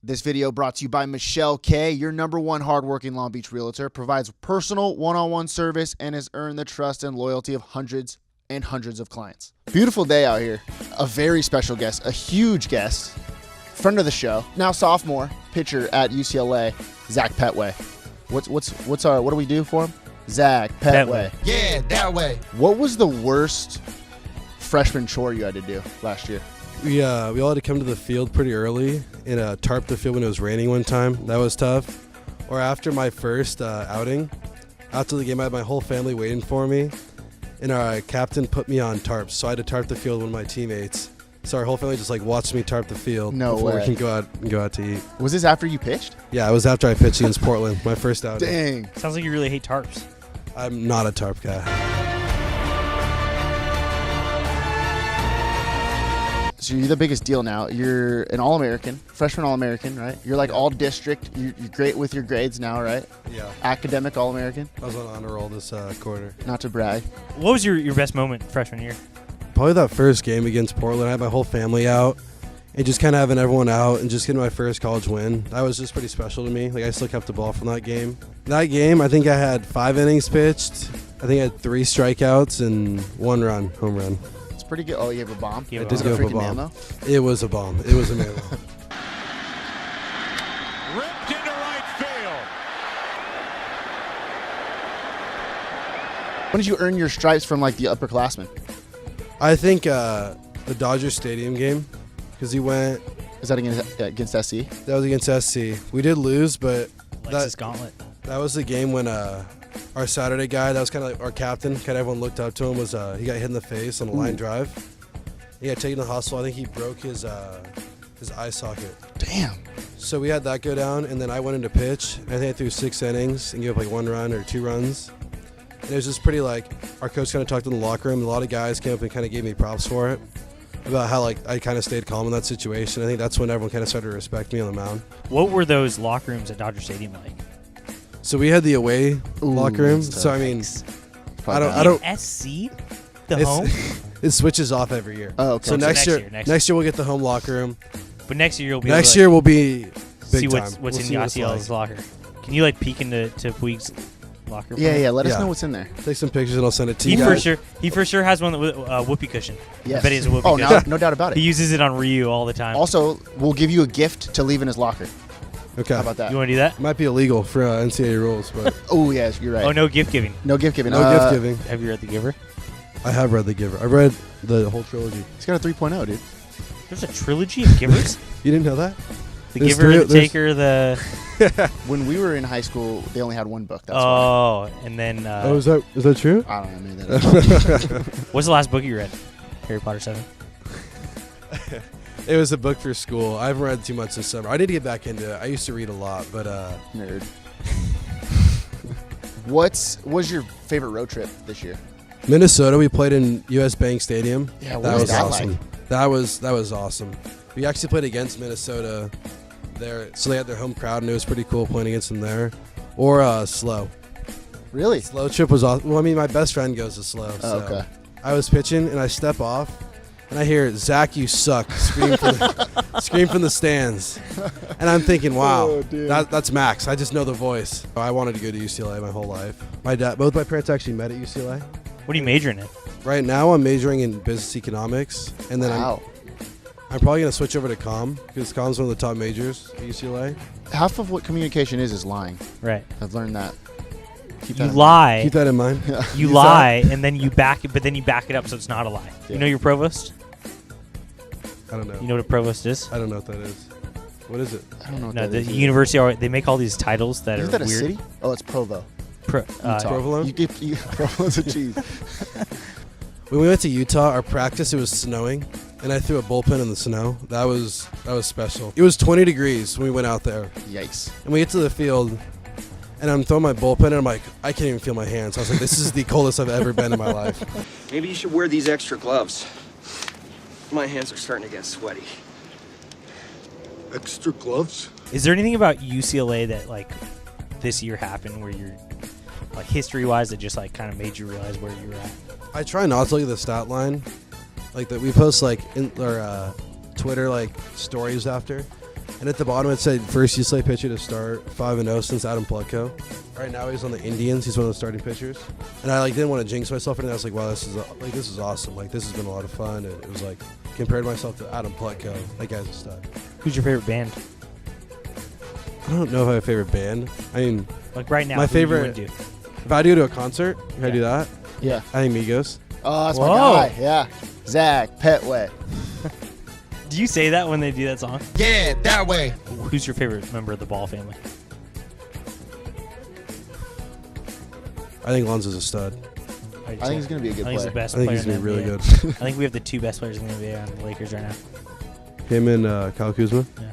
This video brought to you by Michelle K., your #1 hardworking Long Beach realtor, provides personal one-on-one service and has earned the trust and loyalty of hundreds and hundreds of clients. Beautiful day out here. A very special guest, a huge guest, friend of the show, now sophomore, pitcher at UCLA, Zach Pettway. What do we do for him? Zach Pettway. Yeah, that way. What was the worst freshman chore you had to do last year? We all had to come to the field pretty early and tarp the field when it was raining one time. That was tough. Or after my first outing, after the game, I had my whole family waiting for me, and our captain put me on tarps, so I had to tarp the field with my teammates. So our whole family just watched me tarp the field before we can go out to eat. Was this after you pitched? Yeah, it was after I pitched against Portland, my first outing. Dang. Sounds like you really hate tarps. I'm not a tarp guy. So you're the biggest deal now. You're an All-American, freshman All-American, right? You're like all district. You're great with your grades now, right? Yeah. Academic All-American. I was on honor roll this quarter. Not to brag. What was your best moment freshman year? Probably that first game against Portland. I had my whole family out and just kind of having everyone out and just getting my first college win. That was just pretty special to me. I still kept the ball from that game. That game, I think I had 5 innings pitched. I think I had 3 strikeouts and 1 home run. Pretty good. Oh, you have a bomb? You have I did give up a bomb. Mammo? It was a bomb. It was a mammo. Ripped into right field. When did you earn your stripes from the upperclassmen? I think the Dodger Stadium game, because he went. Is that against SC? That was against SC. We did lose, but Lexus Gauntlet. that was the game when our Saturday guy, that was kind of like our captain, kind of everyone looked up to him, was he got hit in the face on a line drive. He got taken to the hospital. I think he broke his eye socket. Damn. So we had that go down, and then I went into pitch. I think I threw 6 innings and gave up 1 run or 2 runs. And it was just pretty our coach kind of talked in the locker room. A lot of guys came up and kind of gave me props for it, about how I kind of stayed calm in that situation. I think that's when everyone kind of started to respect me on the mound. What were those locker rooms at Dodger Stadium like? So we had the away locker room. So I mean, I don't. SC, the home. It switches off every year. Oh, okay. So next year next we'll get the home locker room. But next year you'll be Next year will be big see time. what's We'll in see what it's Yasiel's like. locker. Can you peek into Puig's locker room? Yeah. Let us Yeah. know what's in there. Take some pictures and I'll send it to He you for guys. sure. He for sure has one with a whoopee cushion. Yes. I bet he has a whoopee Oh, cushion. no doubt about He it. uses it on Ryu all the time. Also, we'll give you a gift to leave in his locker. Okay. How about that? You want to do that? Might be illegal for NCAA rules, but Oh, yes, you're right. Oh, no gift giving. No gift giving. no gift giving. Have you read The Giver? I have read The Giver. I've read the whole trilogy. He's got a 3.0, dude. There's a trilogy of Givers. You didn't know that? The There's Giver, the there's- Taker, the. When we were in high school, they only had one book. That's why. Oh, and then. Oh, is that true? I don't know. I made that up. What's the last book you read? Harry Potter 7. It was a book for school. I haven't read too much this summer. I need to get back into it. I used to read a lot, but Nerd. What was your favorite road trip this year? Minnesota, we played in US Bank Stadium. Yeah, what that was was that awesome. like? That was awesome. We actually played against Minnesota there, so they had their home crowd, and it was pretty cool playing against them there. Or Slow. Really? Slow trip was awesome. Well, I mean, my best friend goes to Slow. Oh, So okay. I was pitching, and I step off, and I hear, "Zach, you suck," scream from the stands. And I'm thinking, wow, Oh, dude. that's Max. I just know the voice. I wanted to go to UCLA my whole life. Both my parents actually met at UCLA. What are you majoring in? Right now, I'm majoring in business economics, and then Wow. I'm probably going to switch over to comm, because comm's one of the top majors at UCLA. Half of what communication is lying. Right. I've learned that. Keep You that in lie. Keep that in mind. You lie, and then you back it, but then you back it up so it's not a lie. Yeah. You know your provost? I don't know. You know what a provost is? I don't know what that is. What is it? I don't know what No, that the is either. university, they make all these titles that Isn't are that a weird. city? Oh, it's Provo. Utah. Provolone? Provolone a cheese. When we went to Utah, our practice, it was snowing, and I threw a bullpen in the snow. That was special. It was 20 degrees when we went out there, Yikes. and we get to the field, and I'm throwing my bullpen, and I'm like, I can't even feel my hands. I was like, this is the coldest I've ever been in my life. Maybe you should wear these extra gloves. My hands are starting to get sweaty. Extra gloves? Is there anything about UCLA that this year happened where you're history-wise that just kind of made you realize where you were at? I try not to look at the stat line, that we post in our Twitter stories after, And at the bottom it said first UCLA pitcher to start 5-0 since Adam Plutko. Right now he's on the Indians. He's one of the starting pitchers. And I didn't want to jinx myself, and I was like, wow, this is awesome. This has been a lot of fun. And it was compared myself to Adam Plutko. That guy's a stud. Who's your favorite band? I don't know if I have a favorite band. I mean, Right now, my who favorite. you would do? If I do to a concert, if I do that, Yeah. I think Migos. Oh, that's my Whoa. guy. Yeah. Zach Pettway. Do you say that when they do that song? Yeah, that way. Who's your favorite member of the Ball family? I think Lonzo's a stud. I think he's going to be a good I think he's the player. best I think player he's in going to the be really NBA. good. I think we have the two best players in the NBA on the Lakers right now. Him and Kyle Kuzma. Yeah.